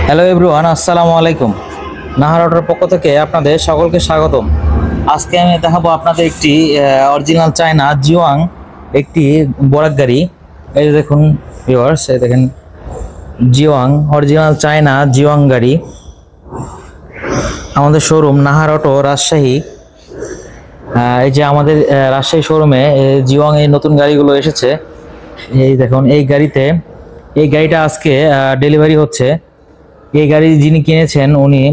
Hello everyone, আসসালামু আলাইকুম। নাহার অটোর পক্ষ থেকে আপনাদের সকলকে স্বাগতম। আজকে আমি দেখাবো আপনাদের একটি অরিজিনাল চায়না জিওয়াং একটি বরাক গাড়ি। এই যে দেখুন ভিউয়ার্স, এই দেখেন জিওয়াং অরিজিনাল চায়না জিওয়াং গাড়ি। আমাদের শোরুম নাহার অটো রাজশাহী। এই যে আমাদের রাজশাহী শোরুমে জিওয়াং এই নতুন গাড়িগুলো এসেছে। এই দেখুন এই গাড়িটা আজকে ডেলিভারি হচ্ছে। এই গাড়ি যিনি কিনেছেন উনি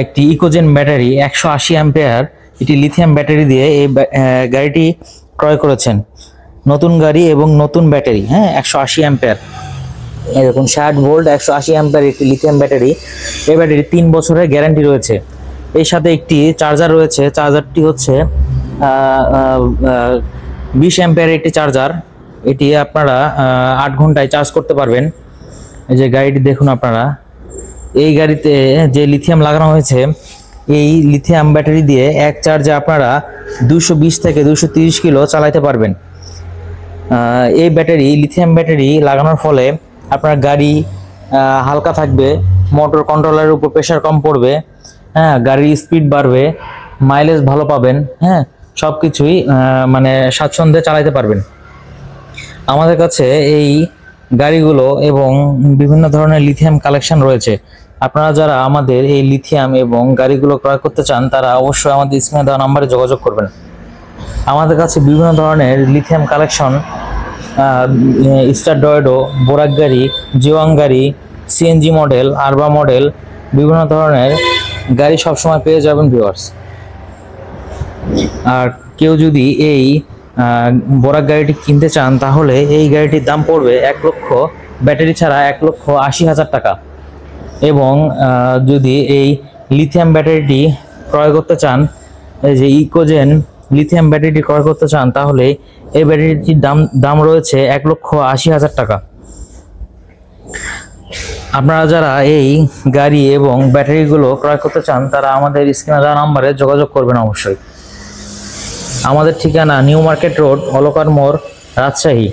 একটি ইকোজেন ব্যাটারি 180 অ্যাম্পিয়ার এটি লিথিয়াম ব্যাটারি দিয়ে এই গাড়িটি ক্রয় করেছেন। নতুন গাড়ি এবং নতুন ব্যাটারি, 180 অ্যাম্পিয়ার। এই দেখুন 60 ভোল্ট 180 অ্যাম্পিয়ার একটি লিথিয়াম ব্যাটারি। এই ব্যাটারি 3 বছরের গ্যারান্টি রয়েছে। এর সাথে একটি চার্জার রয়েছে। চার্জারটি হচ্ছে 20 অ্যাম্পিয়ার একটি চার্জার। এটি আপনারা 8 ঘন্টায় চার্জ করতে পারবেন। এই যে গাড়িটি দেখুন আপনারা, এই গাড়িতে যে লিথিয়াম লাগানো হয়েছে, এই লিথিয়াম ব্যাটারি দিয়ে এক চার্জে আপনারা 220 থেকে 230 কিলো চালাতে পারবেন। এই লিথিয়াম ব্যাটারি লাগানোর ফলে আপনার গাড়ি হালকা থাকবে, মোটর কন্ট্রোলারের উপর প্রেশার কম পড়বে, গাড়ির স্পিড বাড়বে, মাইলেজ ভালো পাবেন, সব কিছুই মানে স্বাচ্ছন্দ্যে চালাতে পারবেন। আমাদের কাছে এই গাড়িগুলো এবং বিভিন্ন ধরনের লিথিয়াম কালেকশন রয়েছে। আপনারা যারা আমাদের এই লিথিয়াম এবং গাড়িগুলো ক্রয় করতে চান তারা অবশ্যই আমাদের স্ক্রিনে দেওয়া নাম্বারে যোগাযোগ করবেন। আমাদের কাছে বিভিন্ন ধরনের লিথিয়াম কালেকশন, স্টার ডয়েডো, বোরাক গাড়ি, জিওয়াং গাড়ি, সিএনজি মডেল, আরবা মডেল, বিভিন্ন ধরনের গাড়ি সবসময় পেয়ে যাবেন ভিউয়ার্স। আর কেউ যদি এই বোরাক গাড়িটি কিনতে চান তাহলে এই গাড়িটির দাম পড়বে 1 লক্ষ, ব্যাটারি ছাড়া 1,80,000 টাকা। এবং যদি এই লিথিয়াম ব্যাটারিটি ক্রয় করতে চান, এই যে ইকোজেন লিথিয়াম ব্যাটারিটি ক্রয় করতে চান, তাহলে এই ব্যাটারিটির দাম রয়েছে 1,80,000 টাকা। আপনারা যারা এই গাড়ি এবং ব্যাটারিগুলো ক্রয় করতে চান তারা আমাদের স্ক্রিনে দেওয়া নাম্বারে যোগাযোগ করবেন অবশ্যই। আমাদের ঠিকানা নিউ মার্কেট রোড, অলকার মোড়, রাজশাহী।